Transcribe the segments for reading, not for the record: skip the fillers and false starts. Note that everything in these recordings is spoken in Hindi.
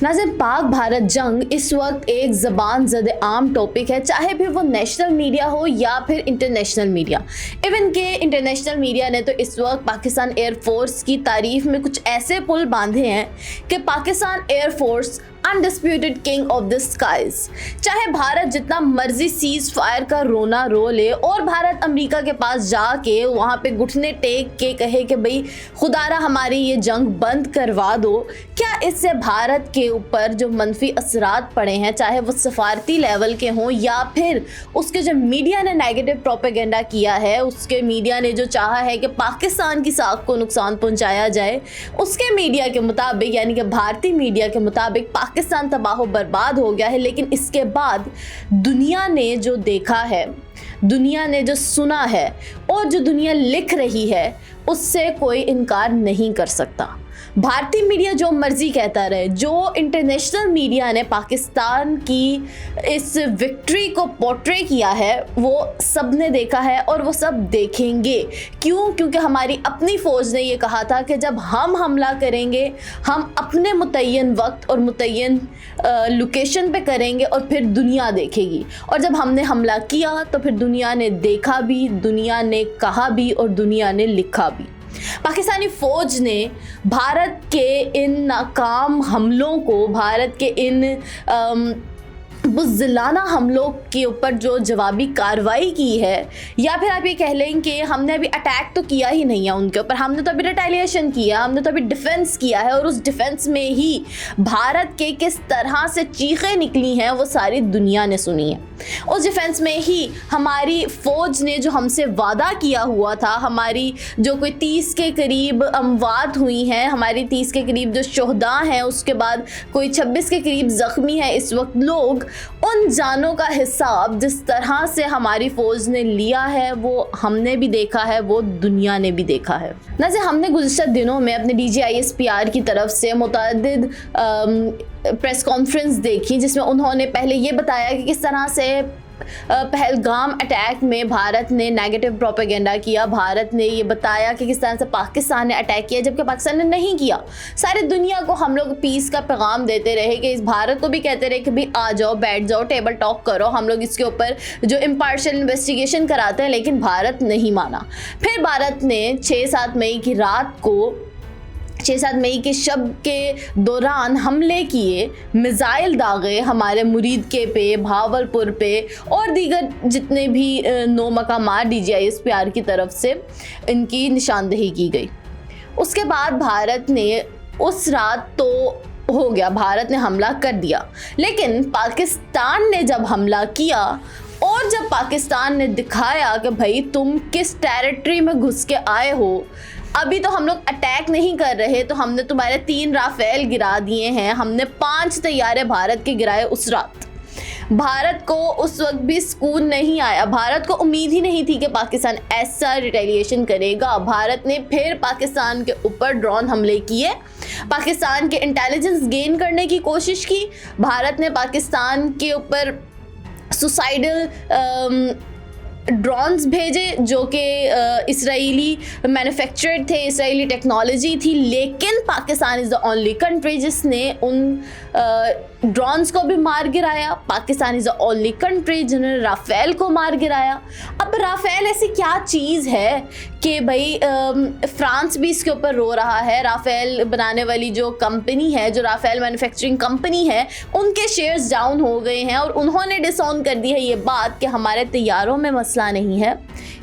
नाज़रीन, पाक भारत जंग इस वक्त एक ज़बान ज़द आम टॉपिक है, चाहे फिर वो नेशनल मीडिया हो या फिर इंटरनेशनल मीडिया। इवन के इंटरनेशनल मीडिया ने तो इस वक्त पाकिस्तान एयरफोर्स की तारीफ में कुछ ऐसे पुल बांधे हैं कि Pakistan air force undisputed king of the skies. चाहे भारत जितना मर्जी सीज फायर का रोना रो ले और भारत अमेरिका के पास जाके वहाँ पे घुटने टेक के कहे कि भाई खुदारा हमारी ये जंग बंद करवा दो, क्या इससे भारत के ऊपर जो मनफी असरात पड़े हैं, चाहे वो सफारती लेवल के हों या फिर उसके जो मीडिया ने नेगेटिव प्रोपेगेंडा किया है, उसके मीडिया ने जो चाहा है कि पाकिस्तान की साख को नुकसान पहुँचाया जाए, उसके मीडिया के मुताबिक यानी कि भारतीय मीडिया के मुताबिक पाकिस्तान तबाह बर्बाद हो गया है। लेकिन इसके बाद दुनिया ने जो देखा है, दुनिया ने जो सुना है और जो दुनिया लिख रही है, उससे कोई इनकार नहीं कर सकता। भारतीय मीडिया जो मर्जी कहता रहे, जो इंटरनेशनल मीडिया ने पाकिस्तान की इस विक्ट्री को पोर्ट्रे किया है, वो सब ने देखा है और वो सब देखेंगे। क्यों? क्योंकि हमारी अपनी फ़ौज ने ये कहा था कि जब हम हमला करेंगे, हम अपने मुतय्यन वक्त और मुतय्यन लोकेशन पे करेंगे और फिर दुनिया देखेगी। और जब हमने हमला किया तो फिर दुनिया ने देखा भी, दुनिया ने कहा भी और दुनिया ने लिखा भी। पाकिस्तानी फ़ौज ने भारत के इन नाकाम हमलों को, भारत के इन बुज़दिलाना हमलों के ऊपर जो जवाबी कार्रवाई की है, या फिर आप ये कह लें कि हमने अभी अटैक तो किया ही नहीं है उनके ऊपर, हमने तो अभी रिटेलिएशन किया, हमने तो अभी डिफेंस किया है। और उस डिफेंस में ही भारत के किस तरह से चीखें निकली हैं वो सारी दुनिया ने सुनी है। उस डिफेंस में ही हमारी फ़ौज ने जो हमसे वादा किया हुआ था, हमारी जो कोई 30 के करीब अमवात हुई हैं, हमारी 30 के करीब जो शोहदा हैं, उसके बाद कोई 26 के करीब ज़ख्मी हैं इस वक्त लोग, उन जानों का हिसाब जिस तरह से हमारी फ़ौज ने लिया है वो हमने भी देखा है, वो दुनिया ने भी देखा है। वैसे हमने गुज़िश्ता दिनों में अपने DGISPR की तरफ से मुतअद्दिद प्रेस कॉन्फ्रेंस देखी, जिसमें उन्होंने पहले ये बताया कि किस तरह से पहलगाम अटैक में भारत ने नेगेटिव प्रोपेगेंडा किया। भारत ने ये बताया कि किस तरह से पाकिस्तान ने अटैक किया, जबकि पाकिस्तान ने नहीं किया। सारी दुनिया को हम लोग पीस का पैगाम देते रहे कि इस भारत को भी कहते रहे कि भाई आ जाओ, बैठ जाओ, टेबल टॉक करो, हम लोग इसके ऊपर जो इम्पार्शियल इन्वेस्टिगेशन कराते हैं। लेकिन भारत नहीं माना। फिर भारत ने 6-7 मई की रात को, 6-7 मई के शब के दौरान हमले किए, मिसाइल दागे हमारे मुरीद के पे, भावलपुर पे और दीगर जितने भी 9 मकामात DGISPR की तरफ से इनकी निशानदेही की गई। उसके बाद भारत ने उस रात तो हो गया, भारत ने हमला कर दिया। लेकिन पाकिस्तान ने जब हमला किया और जब पाकिस्तान ने दिखाया कि भाई तुम किस टेरिटरी में घुस के आए हो, अभी तो हम लोग अटैक नहीं कर रहे, तो हमने तुम्हारे 3 राफेल गिरा दिए हैं, हमने 5 तैयारे भारत के गिराए उस रात। भारत को उस वक्त भी सुकून नहीं आया, भारत को उम्मीद ही नहीं थी कि पाकिस्तान ऐसा रिटेलिएशन करेगा। भारत ने फिर पाकिस्तान के ऊपर ड्रोन हमले किए, पाकिस्तान के इंटेलिजेंस गेन करने की कोशिश की। भारत ने पाकिस्तान के ऊपर सुसाइडल ड्रोन्स भेजे जो कि इसराइली मैन्युफैक्चर्ड थे, इसराइली टेक्नोलॉजी थी। लेकिन Pakistan is the only country जिसने उन ड्रोन्स को भी मार गिराया। Pakistan is the only country जिन्होंने राफेल को मार गिराया। अब राफेल ऐसी क्या चीज़ है कि भाई फ्रांस भी इसके ऊपर रो रहा है। राफेल बनाने वाली जो कंपनी है, जो राफेल मैन्युफैक्चरिंग कंपनी है, उनके शेयर्स डाउन हो गए हैं और उन्होंने डिसऑन कर दी है ये बात कि हमारे तैयारों में मसला नहीं है,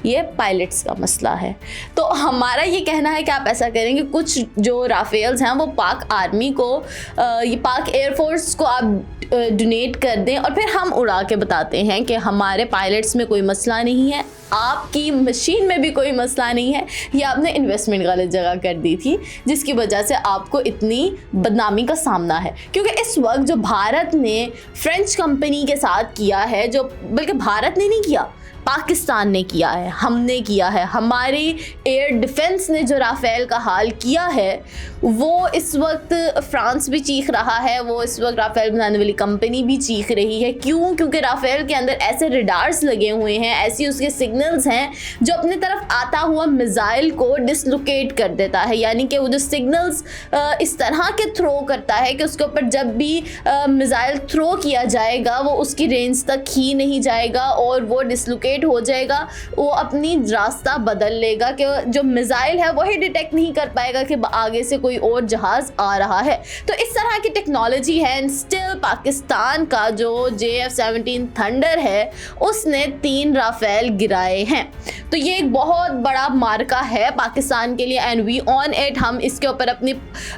ये पायलट्स का मसला है। तो हमारा ये कहना है कि आप ऐसा करेंगे, कुछ जो राफेल्स हैं वो पाक आर्मी को, ये पाक एयरफोर्स को आप डोनेट कर दें और फिर हम उड़ा के बताते हैं कि हमारे पायलट्स में कोई मसला नहीं है, आपकी मशीन में भी कोई मसला नहीं है, या आपने इन्वेस्टमेंट गलत जगह कर दी थी जिसकी वजह से आपको इतनी बदनामी का सामना है। क्योंकि इस वक्त जो भारत ने फ्रेंच कंपनी के साथ किया है, जो बल्कि भारत ने नहीं किया, पाकिस्तान ने किया है, हमने किया है, हमारी एयर डिफेंस ने जो राफेल का हाल किया है वो इस वक्त फ्रांस भी चीख रहा है, वो इस वक्त राफेल बनाने वाली कंपनी भी चीख रही है। क्यों? क्योंकि राफेल के अंदर ऐसे रडार्स लगे हुए हैं, ऐसी उसके सिग्नल्स हैं जो अपनी तरफ आता हुआ मिसाइल को डिसलोकेट कर देता है। यानी कि वो जो सिग्नल्स इस तरह के थ्रो करता है कि उसके ऊपर जब भी मिसाइल थ्रो किया जाएगा वो उसकी रेंज तक ही नहीं जाएगा और वो डिसलोकेट हो जाएगा, वो अपनी रास्ता बदल लेगा कि जो मिसाइल है वही डिटेक्ट नहीं कर पाएगा कि आगे से कोई और जहाज आ रहा है। तो इस तरह की टेक्नोलॉजी है। एंड स्टिल पाकिस्तान का जो JF-17 थंडर है उसने 3 राफेल गिराए हैं। तो ये एक बहुत बड़ा मार्का है पाकिस्तान के लिए एंड वी ऑन इट। हम इसके ऊपर अपनी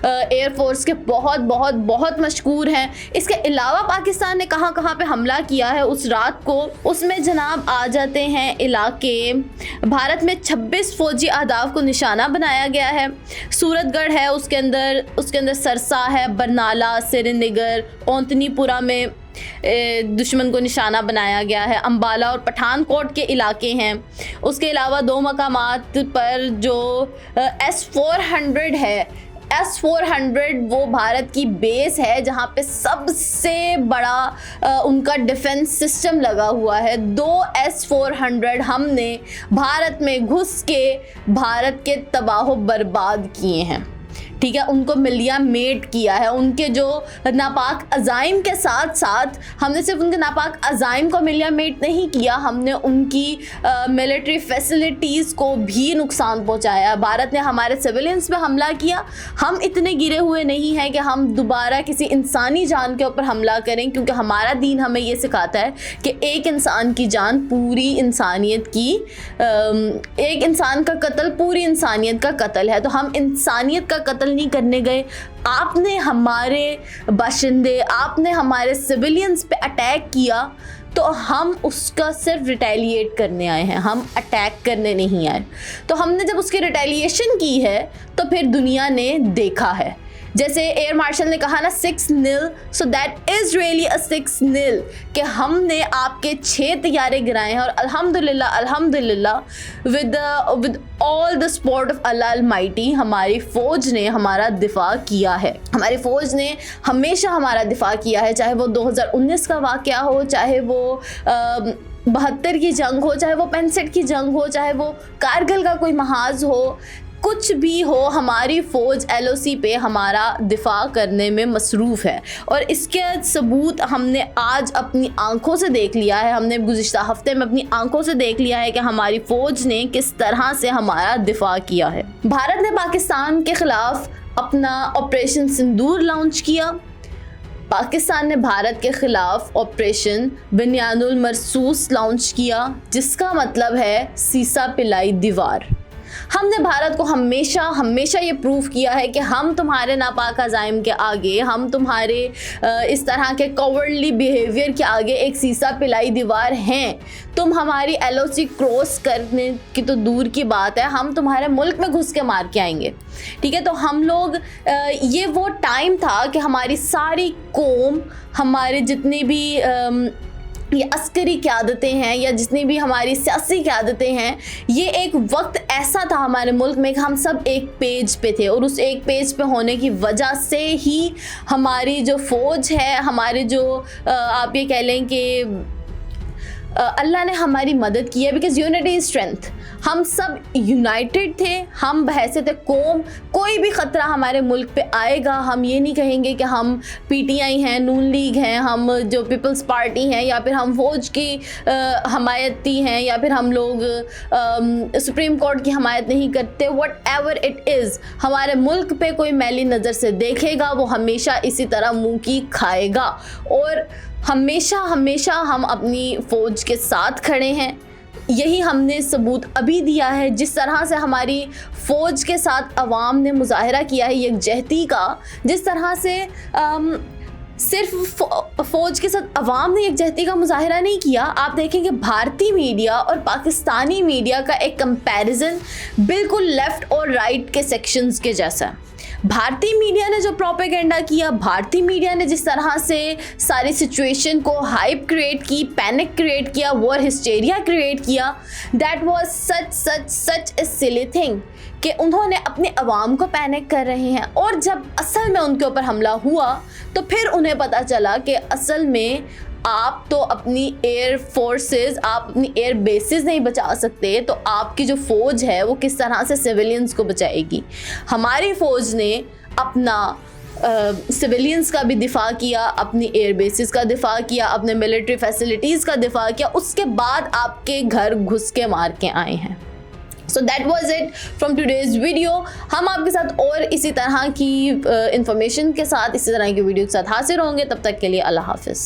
एयरफोर्स के बहुत बहुत बहुत मशकूर हैं। इसके अलावा पाकिस्तान ने कहाँ कहाँ पे हमला किया है उस रात को, उसमें जनाब आ जाते हैं इलाके। भारत में 26 फौजी अहदाफ को निशाना बनाया गया है। सूरतगढ़ है, उसके अंदर सरसा है, बरनाला, श्रीनगर, ओंतनीपुरा में दुश्मन को निशाना बनाया गया है। अंबाला और पठानकोट के इलाके हैं। उसके अलावा 2 मकामात पर जो S-400 है, S-400 वो भारत की बेस है जहाँ पे सबसे बड़ा उनका डिफेंस सिस्टम लगा हुआ है। 2 S-400 हमने भारत में घुस के भारत के तबाह बर्बाद किए हैं, ठीक है, उनको मिलिया मेट किया है। उनके जो नापाक अज़ाइम के साथ साथ हमने सिर्फ उनके नापाक अज़ाइम को मिलिया मेट नहीं किया, हमने उनकी मिलिट्री फैसिलिटीज़ को भी नुकसान पहुंचाया। भारत ने हमारे सिविलियंस पे हमला किया। हम इतने गिरे हुए नहीं हैं कि हम दोबारा किसी इंसानी जान के ऊपर हमला करें, क्योंकि हमारा दीन हमें ये सिखाता है कि एक इंसान की जान पूरी इंसानियत की, एक इंसान का कत्ल पूरी इंसानियत का कत्ल है। तो हम इंसानियत का कत्ल नहीं करने गए। आपने हमारे बाशिंदे, आपने हमारे सिविलियंस पे अटैक किया तो हम उसका सिर्फ रिटेलिएट करने आए हैं, हम अटैक करने नहीं आए। तो हमने जब उसकी रिटेलिएशन की है तो फिर दुनिया ने देखा है। जैसे एयर मार्शल ने कहा ना 6-0, सो दैट इज़ रियली अ 6-0 कि हमने आपके 6 तैयारे गिराए हैं और अल्हम्दुलिल्लाह with all the support of Allah Almighty हमारी फ़ौज ने हमारा दिफा किया है। हमारी फ़ौज ने हमेशा हमारा दिफा किया है, चाहे वो 2019 का वाक़या हो, चाहे वो 72 की जंग हो, चाहे वो 65 की जंग हो, चाहे वो कारगिल का कोई महाज हो, कुछ भी हो, हमारी फ़ौज LOC पे हमारा दिफा करने में मसरूफ़ है। और इसके सबूत हमने आज अपनी आंखों से देख लिया है। हमने गुज़िश्ता हफ्ते में अपनी आंखों से देख लिया है कि हमारी फ़ौज ने किस तरह से हमारा दिफा किया है। भारत ने पाकिस्तान के ख़िलाफ़ अपना ऑपरेशन सिंदूर लॉन्च किया। पाकिस्तान ने भारत के ख़िलाफ़ ऑपरेशन बुनियानुल मरसूस लॉन्च किया, जिसका मतलब है सीसा पिलाई दीवार। हमने भारत को हमेशा ये प्रूव किया है कि हम तुम्हारे नापाक अज़ाइम के आगे, हम तुम्हारे इस तरह के कवर्डली बिहेवियर के आगे एक सीसा पिलाई दीवार हैं। तुम हमारी LOC क्रॉस करने की तो दूर की बात है, हम तुम्हारे मुल्क में घुस के मार के आएंगे, ठीक है। तो हम लोग ये वो टाइम था कि हमारी सारी कौम, हमारे जितनी भी ये अस्करी क़यादतें हैं या जितनी भी हमारी सियासी क़यादतें हैं, ये एक वक्त ऐसा था हमारे मुल्क में कि हम सब एक पेज पे थे और उस एक पेज पे होने की वजह से ही हमारी जो फ़ौज है, हमारे जो आप ये कह लें कि अल्लाह ने हमारी मदद की है। बिकॉज यूनिटी इज स्ट्रेंथ, हम सब यूनाइटेड थे, हम बहैसियत कौम कोई भी ख़तरा हमारे मुल्क पे आएगा, हम ये नहीं कहेंगे कि हम PTI हैं, नून लीग हैं, हम जो पीपल्स पार्टी हैं, या फिर हम फौज की हमायती हैं, या फिर हम लोग सुप्रीम कोर्ट की हमायत नहीं करते। वट एवर इट इज़, हमारे मुल्क पे कोई मैली नज़र से देखेगा वो हमेशा इसी तरह मुँह की खाएगा। और हमेशा हम अपनी फ़ौज के साथ खड़े हैं। यही हमने सबूत अभी दिया है, जिस तरह से हमारी फ़ौज के साथ अवाम ने मुजाहरा किया है यकजहती का, जिस तरह से सिर्फ फ़ौज के साथ अवाम ने यकजहती का मुजाहरा नहीं किया। आप देखेंगे भारतीय मीडिया और पाकिस्तानी मीडिया का एक कंपैरिजन बिल्कुल लेफ़्ट और राइट के सेक्शंस के जैसा है। भारतीय मीडिया ने जो प्रोपेगेंडा किया, भारतीय मीडिया ने जिस तरह से सारी सिचुएशन को हाइप क्रिएट की, पैनिक क्रिएट किया, वॉर हिस्टेरिया क्रिएट किया, that was such A silly thing कि उन्होंने अपने अवाम को पैनिक कर रहे हैं। और जब असल में उनके ऊपर हमला हुआ तो फिर उन्हें पता चला कि असल में आप तो अपनी एयर फोर्सेस, आप अपनी एयर बेसिस नहीं बचा सकते, तो आपकी जो फ़ौज है वो किस तरह से सिविलियंस को बचाएगी। हमारी फ़ौज ने अपना सिविलियंस का भी दिफा किया, अपनी एयर बेसिस का दिफा किया, अपने मिलिट्री फैसिलिटीज़ का दिफा किया, उसके बाद आपके घर घुस के मार के आए हैं। So that was it from today's video. हम आपके साथ और इसी तरह की इंफॉर्मेशन के साथ, इसी तरह की वीडियो के साथ हाजिर होंगे। तब तक के लिए अल्लाह हाफिज़।